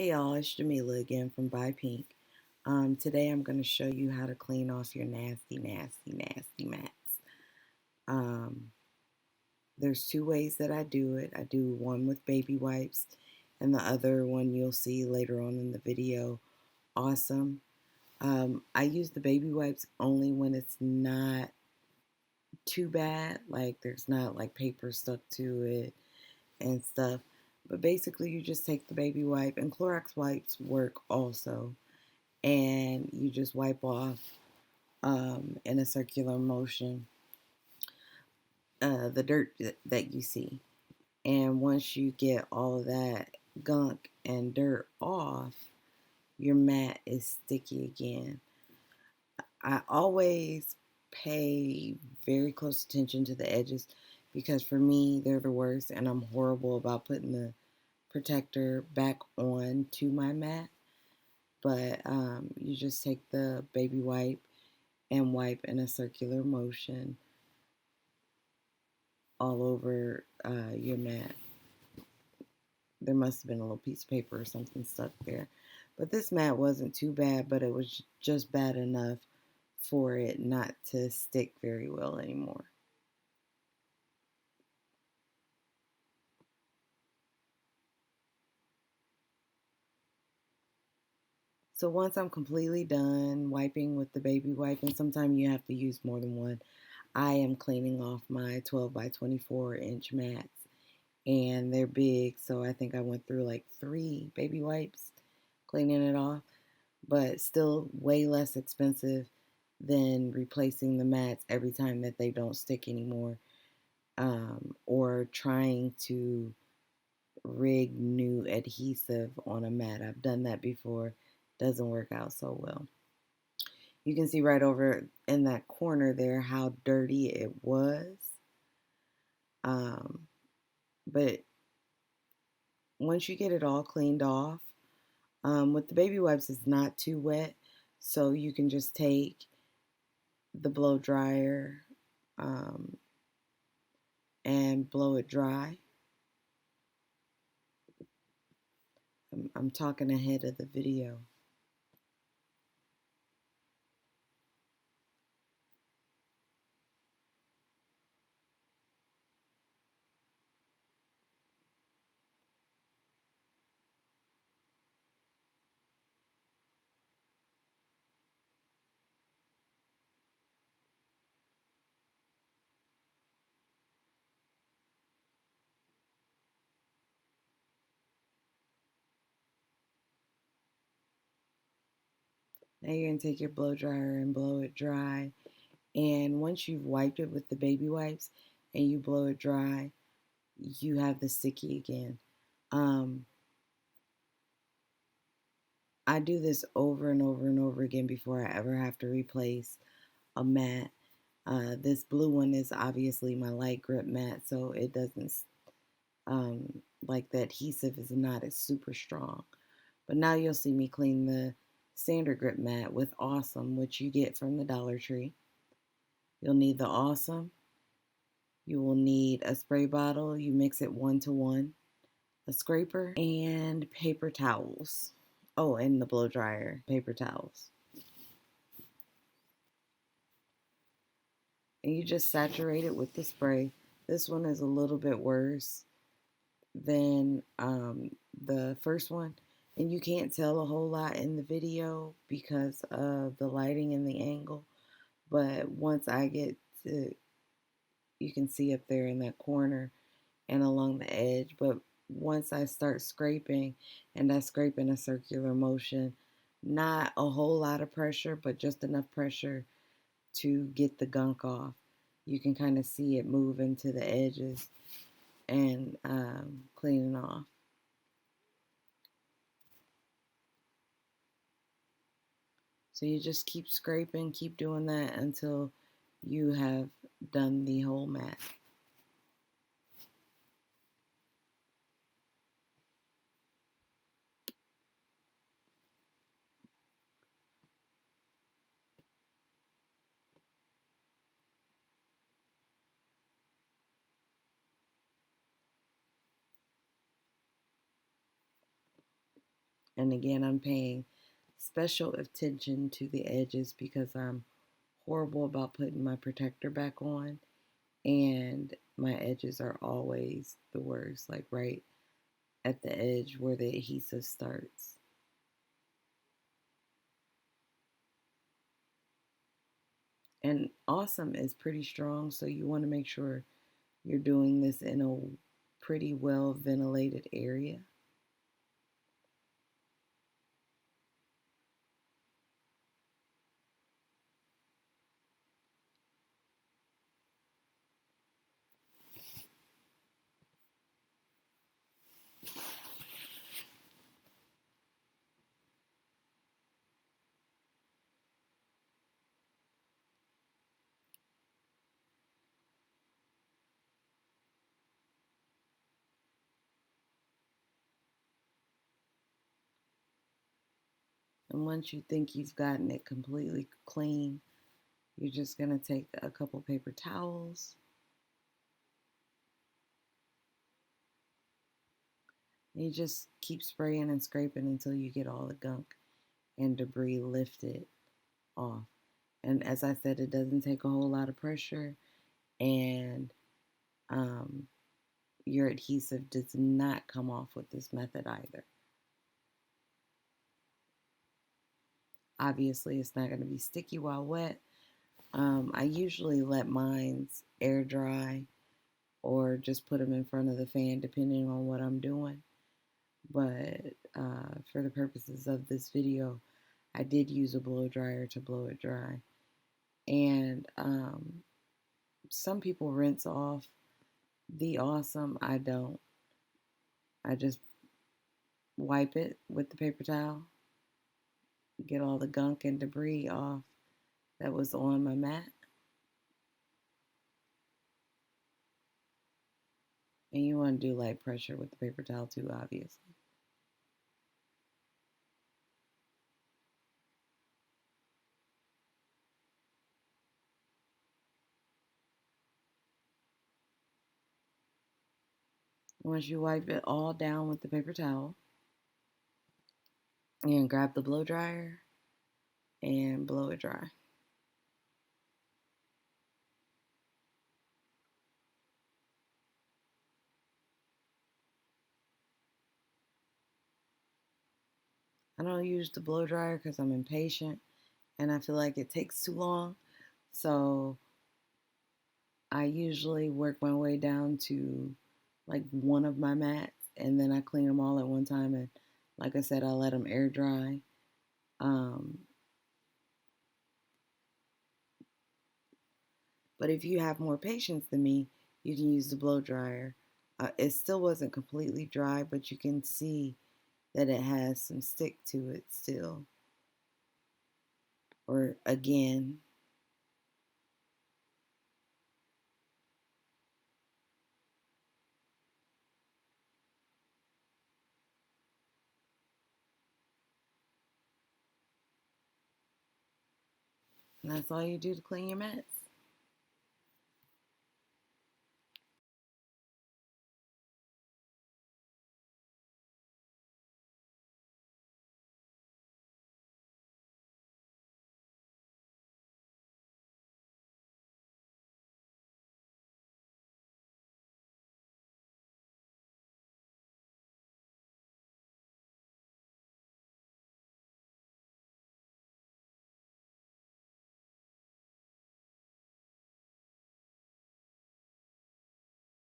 Hey y'all, it's Jamila again from Buy Pink. Today I'm going to show you how to clean off your nasty mats. Um, there's two ways that I do it. I do one with baby wipes and the other one you'll see later on in the video. Awesome. I use the baby wipes only when it's not too bad, like there's not like paper stuck to it and stuff. But basically you just take the baby wipe, and Clorox wipes work also, and you just wipe off in a circular motion the dirt that you see. And once you get all of that gunk and dirt off, your mat is sticky again. I always pay very close attention to the edges because for me, they're the worst, and I'm horrible about putting the protector back on to my mat. But you just take the baby wipe and wipe in a circular motion all over your mat. There must have been a little piece of paper or something stuck there. But this mat wasn't too bad, but it was just bad enough for it not to stick very well anymore. So once I'm completely done wiping with the baby wipe, and sometimes you have to use more than one, I am cleaning off my 12 by 24 inch mats. And they're big, so I think I went through like 3 baby wipes cleaning it off, but still way less expensive than replacing the mats every time that they don't stick anymore, or trying to rig new adhesive on a mat. I've done that before, doesn't work out so well. You can see right over in that corner there how dirty it was. Um, but once you get it all cleaned off, with the baby wipes, it's not too wet, so you can just take the blow dryer um, and blow it dry. I'm talking ahead of the video. Now you're going to take your blow dryer and blow it dry. And once you've wiped it with the baby wipes and you blow it dry, you have the sticky again. Um, I do this over and over and over again before I ever have to replace a mat. This blue one is obviously my light grip mat, so it doesn't, like the adhesive is not as super strong. But now you'll see me clean the standard grip mat with Awesome, which you get from the Dollar Tree. You'll need the Awesome. You will need a spray bottle. You mix it 1-to-1, a scraper, and paper towels. Oh, and the blow dryer, paper towels. And you just saturate it with the spray. This one is a little bit worse than the first one. And you can't tell a whole lot in the video because of the lighting and the angle. But once I get to, you can see up there in that corner and along the edge. But once I start scraping, and I scrape in a circular motion, not a whole lot of pressure, but just enough pressure to get the gunk off. You can kind of see it move into the edges and cleaning off. So you just keep scraping, keep doing that until you have done the whole mat. And again, I'm paying special attention to the edges because I'm horrible about putting my protector back on, and my edges are always the worst, like right at the edge where the adhesive starts. And awesome is pretty strong, so you want to make sure you're doing this in a pretty well ventilated area. And once you think you've gotten it completely clean, you're just going to take a couple paper towels and you just keep spraying and scraping until you get all the gunk and debris lifted off. And as I said, it doesn't take a whole lot of pressure, and um, your adhesive does not come off with this method either. Obviously, it's not going to be sticky while wet. I usually let mines air dry or just put them in front of the fan depending on what I'm doing. But for the purposes of this video, I did use a blow dryer to blow it dry. And some people rinse off the awesome. I don't. I just wipe it with the paper towel, get all the gunk and debris off that was on my mat. And you want to do light pressure with the paper towel too, obviously. Once you wipe it all down with the paper towel, and grab the blow dryer and blow it dry. I don't use the blow dryer because I'm impatient and I feel like it takes too long. So I usually work my way down to like one of my mats and then I clean them all at one time. And like I said, I let them air dry. Um, but if you have more patience than me, you can use the blow dryer. It still wasn't completely dry, but you can see that it has some stick to it still. Or again, and that's all you do to clean your mats.